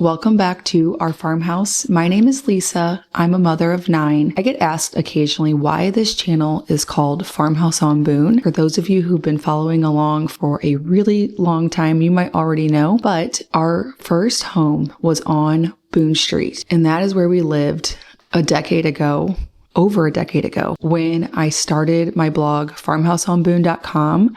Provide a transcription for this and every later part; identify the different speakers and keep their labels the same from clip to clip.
Speaker 1: Welcome back to our farmhouse. My name is Lisa. I'm a mother of 9. I get asked occasionally why this channel is called Farmhouse on Boone. For those of you who've been following along for a really long time, you might already know, but our first home was on Boone Street, and that is where we lived over a decade ago, when I started my blog, farmhouseonboone.com.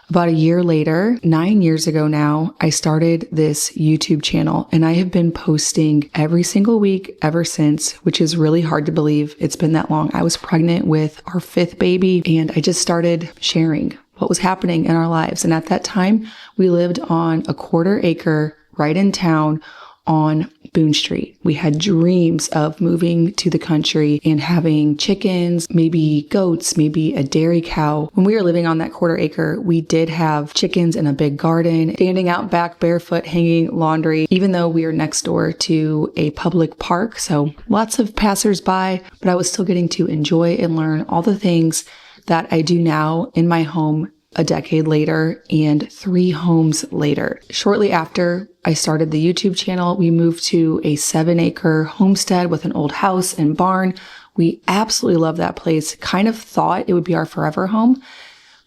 Speaker 1: About a year later, 9 years ago now, I started this YouTube channel, and I have been posting every single week ever since, which is really hard to believe it's been that long. I was pregnant with our 5th baby, and I just started sharing what was happening in our lives. And at that time, we lived on a 1/4 acre right in town on Boone Street. We had dreams of moving to the country and having chickens, maybe goats, maybe a dairy cow. When we were living on that 1/4 acre, we did have chickens in a big garden, standing out back barefoot, hanging laundry, even though we were next door to a public park. So lots of passersby, but I was still getting to enjoy and learn all the things that I do now in my home a decade later and 3 homes later. Shortly after I started the YouTube channel, we moved to a 7-acre homestead with an old house and barn. We absolutely love that place. Kind of thought it would be our forever home,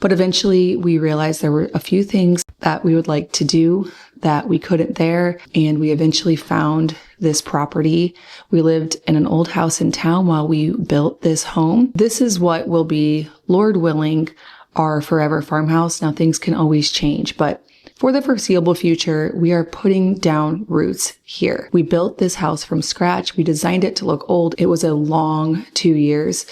Speaker 1: but eventually we realized there were a few things that we would like to do that we couldn't there, and we eventually found this property. We lived in an old house in town while we built this home. This is what will be, Lord willing, our forever farmhouse. Now things can always change, but for the foreseeable future, we are putting down roots here. We built this house from scratch. We designed it to look old. It was a long 2 years.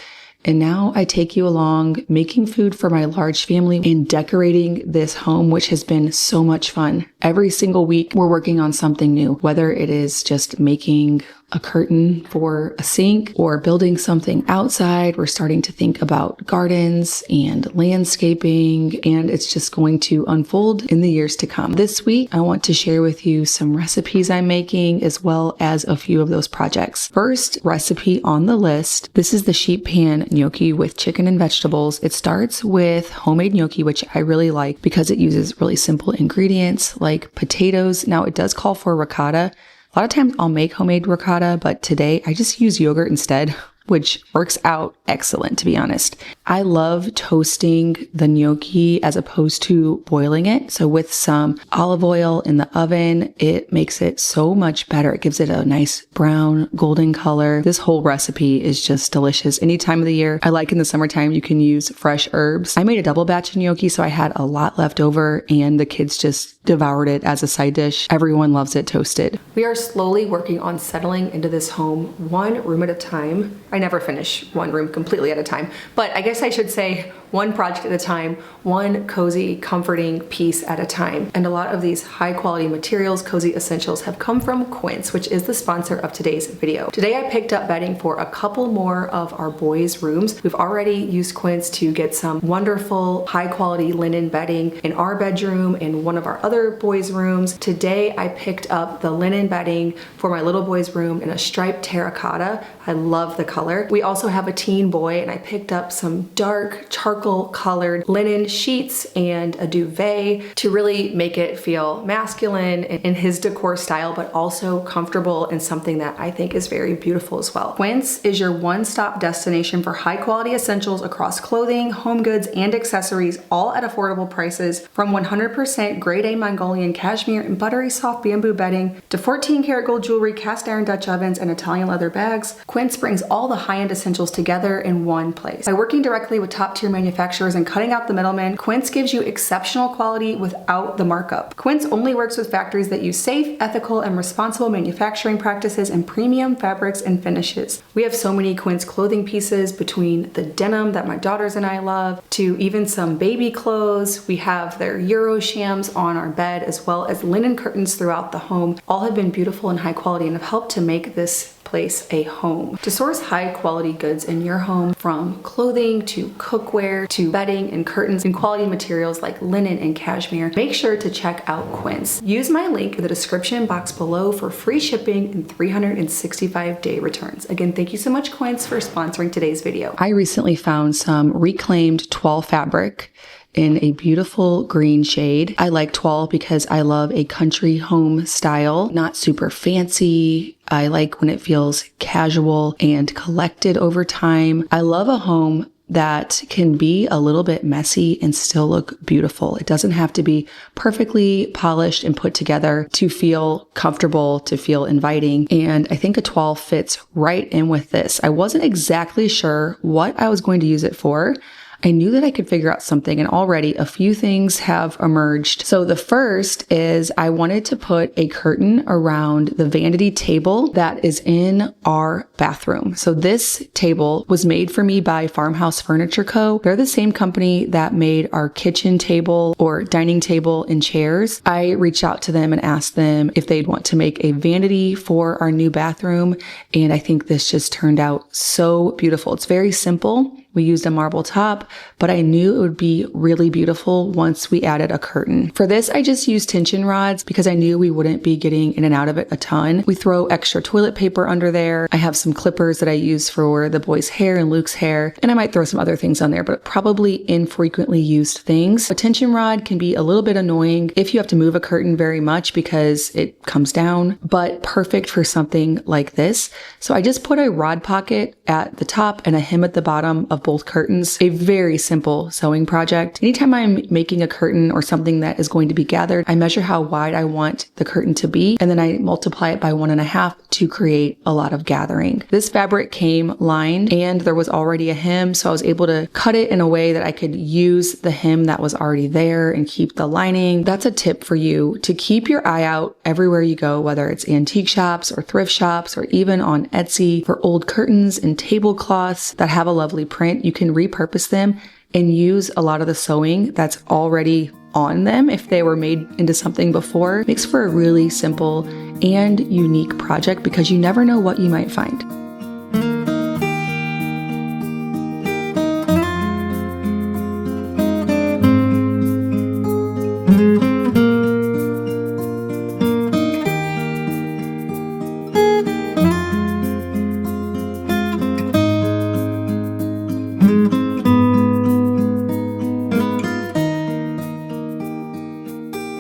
Speaker 1: And now I take you along making food for my large family and decorating this home, which has been so much fun. Every single week, we're working on something new, whether it is just making a curtain for a sink or building something outside. We're starting to think about gardens and landscaping, and it's just going to unfold in the years to come. This week, I want to share with you some recipes I'm making, as well as a few of those projects. First recipe on the list, this is the sheet pan gnocchi with chicken and vegetables. It starts with homemade gnocchi, which I really like because it uses really simple ingredients like potatoes. Now it does call for ricotta. A lot of times I'll make homemade ricotta, but today I just use yogurt instead, which works out excellent, to be honest. I love toasting the gnocchi as opposed to boiling it. So with some olive oil in the oven, it makes it so much better. It gives it a nice brown, golden color. This whole recipe is just delicious. Any time of the year. I like in the summertime, you can use fresh herbs. I made a double batch of gnocchi, so I had a lot left over, and the kids just devoured it as a side dish. Everyone loves it toasted. We are slowly working on settling into this home, one room at a time. I never finish one room completely at a time, but I guess I should say one project at a time, one cozy, comforting piece at a time. And a lot of these high quality materials, cozy essentials, have come from Quince, which is the sponsor of today's video. Today I picked up bedding for a couple more of our boys' rooms. We've already used Quince to get some wonderful high quality linen bedding in our bedroom and one of our other boys' rooms. Today I picked up the linen bedding for my little boy's room in a striped terracotta. I love the color. We also have a teen boy, and I picked up some dark charcoal colored linen sheets and a duvet to really make it feel masculine in his decor style, but also comfortable and something that I think is very beautiful as well. Quince is your one-stop destination for high quality essentials across clothing, home goods, and accessories, all at affordable prices. From 100% grade A Mongolian cashmere and buttery soft bamboo bedding to 14 karat gold jewelry, cast iron Dutch ovens, and Italian leather bags, Quince brings all the high-end essentials together in one place. By working directly with top-tier manufacturers and cutting out the middleman, Quince gives you exceptional quality without the markup. Quince only works with factories that use safe, ethical, and responsible manufacturing practices and premium fabrics and finishes. We have so many Quince clothing pieces, between the denim that my daughters and I love to even some baby clothes. We have their Euro shams on our bed, as well as linen curtains throughout the home. All have been beautiful and high quality and have helped to make this place a home. To source high quality goods in your home, from clothing to cookware to bedding and curtains and quality materials like linen and cashmere, make sure to check out Quince. Use my link in the description box below for free shipping and 365-day returns. Again, thank you so much, Quince, for sponsoring today's video. I recently found some reclaimed toile fabric in a beautiful green shade. I like toile because I love a country home style, not super fancy. I like when it feels casual and collected over time. I love a home that can be a little bit messy and still look beautiful. It doesn't have to be perfectly polished and put together to feel comfortable, to feel inviting. And I think a toile fits right in with this. I wasn't exactly sure what I was going to use it for. I knew that I could figure out something, and already a few things have emerged. So the first is I wanted to put a curtain around the vanity table that is in our bathroom. So this table was made for me by Farmhouse Furniture Co. They're the same company that made our kitchen table or dining table and chairs. I reached out to them and asked them if they'd want to make a vanity for our new bathroom, and I think this just turned out so beautiful. It's very simple. We used a marble top, but I knew it would be really beautiful once we added a curtain. For this, I just used tension rods because I knew we wouldn't be getting in and out of it a ton. We throw extra toilet paper under there. I have some clippers that I use for the boys' hair and Luke's hair, and I might throw some other things on there, but probably infrequently used things. A tension rod can be a little bit annoying if you have to move a curtain very much because it comes down, but perfect for something like this. So I just put a rod pocket at the top and a hem at the bottom of both curtains. A very simple sewing project. Anytime I'm making a curtain or something that is going to be gathered, I measure how wide I want the curtain to be, and then I multiply it by 1.5 to create a lot of gathering. This fabric came lined and there was already a hem, so I was able to cut it in a way that I could use the hem that was already there and keep the lining. That's a tip for you, to keep your eye out everywhere you go, whether it's antique shops or thrift shops or even on Etsy, for old curtains and tablecloths that have a lovely print. You can repurpose them and use a lot of the sewing that's already on them if they were made into something before. It makes for a really simple and unique project because you never know what you might find.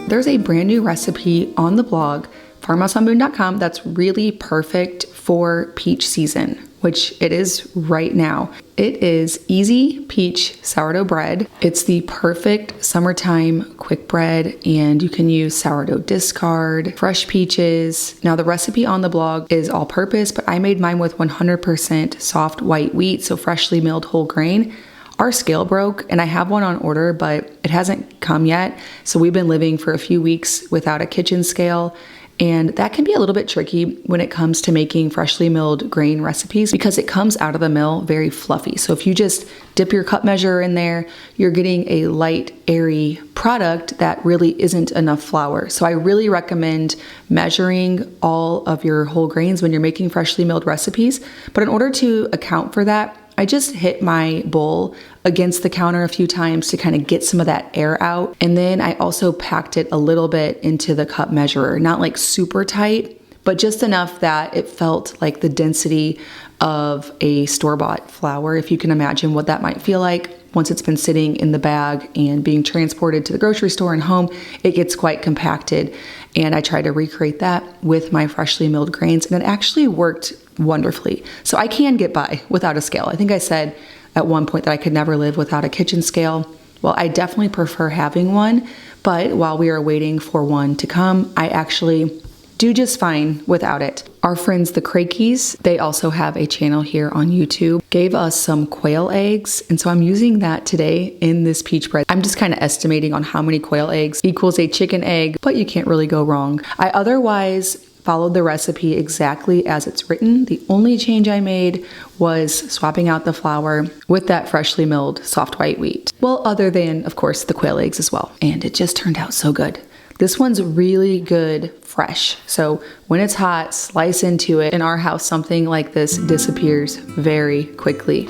Speaker 1: There's a brand new recipe on the blog, farmhousehomeboon.com, that's really perfect for peach season, which it is right now. It is easy peach sourdough bread. It's the perfect summertime quick bread, and you can use sourdough discard, fresh peaches. Now the recipe on the blog is all purpose, but I made mine with 100% soft white wheat, so freshly milled whole grain. Our scale broke and I have one on order, but it hasn't come yet. So we've been living for a few weeks without a kitchen scale. And that can be a little bit tricky when it comes to making freshly milled grain recipes because it comes out of the mill very fluffy. So if you just dip your cup measure in there, you're getting a light, airy product that really isn't enough flour. So I really recommend measuring all of your whole grains when you're making freshly milled recipes. But in order to account for that, I just hit my bowl against the counter a few times to kind of get some of that air out. And then I also packed it a little bit into the cup measurer, not like super tight, but just enough that it felt like the density of a store-bought flour, if you can imagine what that might feel like. Once it's been sitting in the bag and being transported to the grocery store and home, it gets quite compacted. And I tried to recreate that with my freshly milled grains, and it actually worked wonderfully. So I can get by without a scale. I think I said at one point that I could never live without a kitchen scale. Well, I definitely prefer having one, but while we are waiting for one to come, I actually do just fine without it. Our friends, the Crakies, they also have a channel here on YouTube, gave us some quail eggs. And so I'm using that today in this peach bread. I'm just kind of estimating on how many quail eggs equals a chicken egg, but you can't really go wrong. I otherwise followed the recipe exactly as it's written. The only change I made was swapping out the flour with that freshly milled soft white wheat. Well, other than, of course, the quail eggs as well. And it just turned out so good. This one's really good fresh. So when it's hot, slice into it. In our house, something like this disappears very quickly.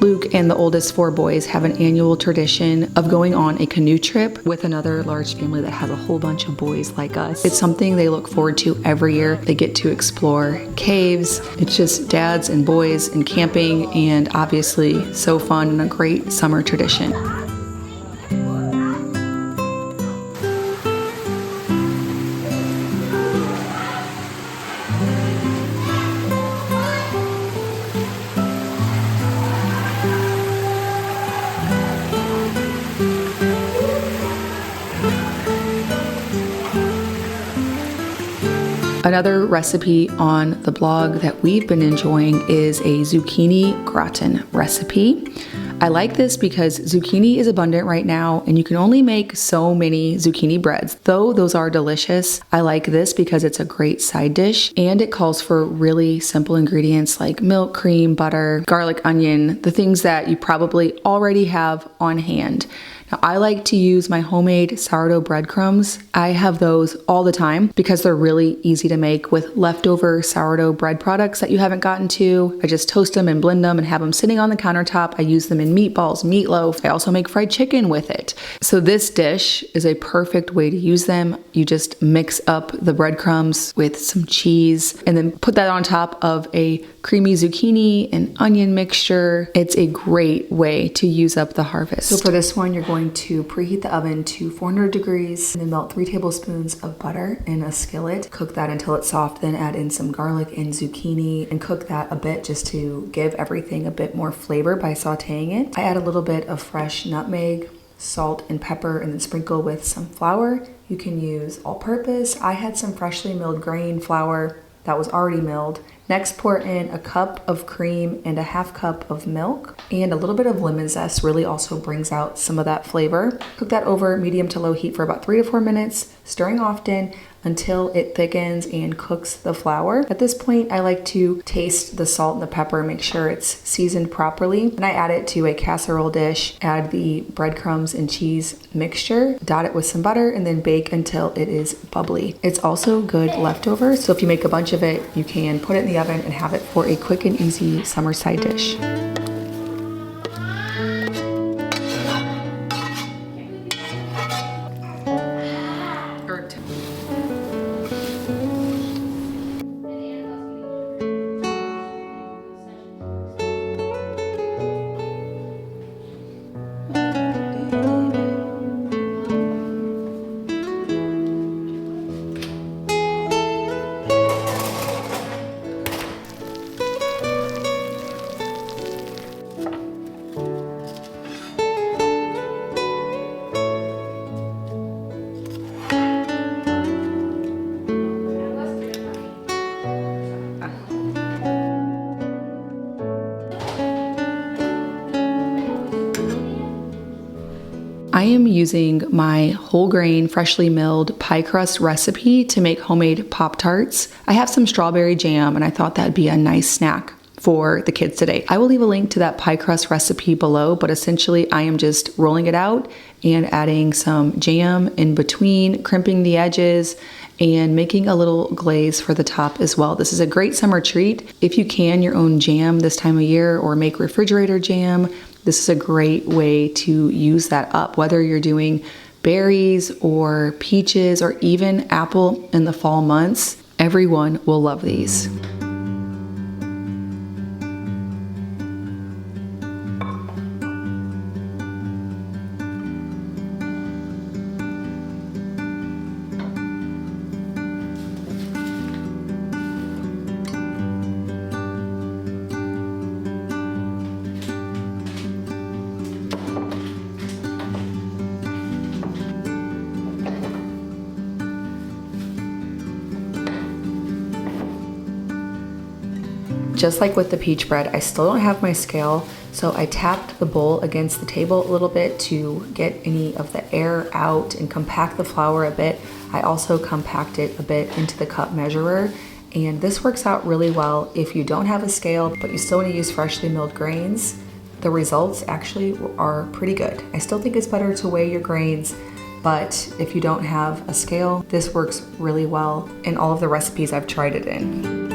Speaker 1: Luke and the oldest 4 boys have an annual tradition of going on a canoe trip with another large family that has a whole bunch of boys like us. It's something they look forward to every year. They get to explore caves. It's just dads and boys and camping, and obviously so fun and a great summer tradition. Another recipe on the blog that we've been enjoying is a zucchini gratin recipe. I like this because zucchini is abundant right now and you can only make so many zucchini breads. Though those are delicious, I like this because it's a great side dish and it calls for really simple ingredients like milk, cream, butter, garlic, onion, the things that you probably already have on hand. Now, I like to use my homemade sourdough breadcrumbs. I have those all the time because they're really easy to make with leftover sourdough bread products that you haven't gotten to. I just toast them and blend them and have them sitting on the countertop. I use them in meatballs, meatloaf. I also make fried chicken with it. So this dish is a perfect way to use them. You just mix up the breadcrumbs with some cheese and then put that on top of a creamy zucchini and onion mixture. It's a great way to use up the harvest. So for this one, you're going to preheat the oven to 400 degrees and then melt 3 tablespoons of butter in a skillet. Cook that until it's soft, then add in some garlic and zucchini and cook that a bit just to give everything a bit more flavor by sauteing it. I add a little bit of fresh nutmeg, salt and pepper, and then sprinkle with some flour. You can use all-purpose. I had some freshly milled grain flour that was already milled. Next, pour in a cup of cream and a half cup of milk, and a little bit of lemon zest really also brings out some of that flavor. Cook that over medium to low heat for about 3 to 4 minutes, stirring often until it thickens and cooks the flour. At this point, I like to taste the salt and the pepper, make sure it's seasoned properly. And I add it to a casserole dish, add the breadcrumbs and cheese mixture, dot it with some butter, and then bake until it is bubbly. It's also good leftover, so if you make a bunch of it, you can put it in the oven and have it for a quick and easy summer side dish. I am using my whole grain, freshly milled pie crust recipe to make homemade Pop-Tarts. I have some strawberry jam and I thought that'd be a nice snack for the kids today. I will leave a link to that pie crust recipe below, but essentially I am just rolling it out and adding some jam in between, crimping the edges, and making a little glaze for the top as well. This is a great summer treat. If you can your own jam this time of year or make refrigerator jam, this is a great way to use that up, whether you're doing berries or peaches or even apple in the fall months. Everyone will love these. Just like with the peach bread, I still don't have my scale, so I tapped the bowl against the table a little bit to get any of the air out and compact the flour a bit. I also compact it a bit into the cup measurer, and this works out really well if you don't have a scale, but you still want to use freshly milled grains. The results actually are pretty good. I still think it's better to weigh your grains, but if you don't have a scale, this works really well in all of the recipes I've tried it in.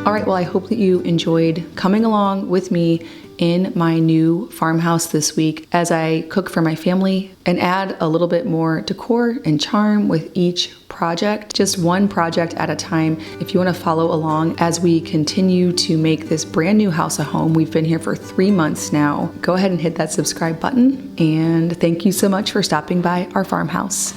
Speaker 1: All right, well, I hope that you enjoyed coming along with me in my new farmhouse this week as I cook for my family and add a little bit more decor and charm with each project, just one project at a time. If you want to follow along as we continue to make this brand new house a home, we've been here for 3 months now. Go ahead and hit that subscribe button, and thank you so much for stopping by our farmhouse.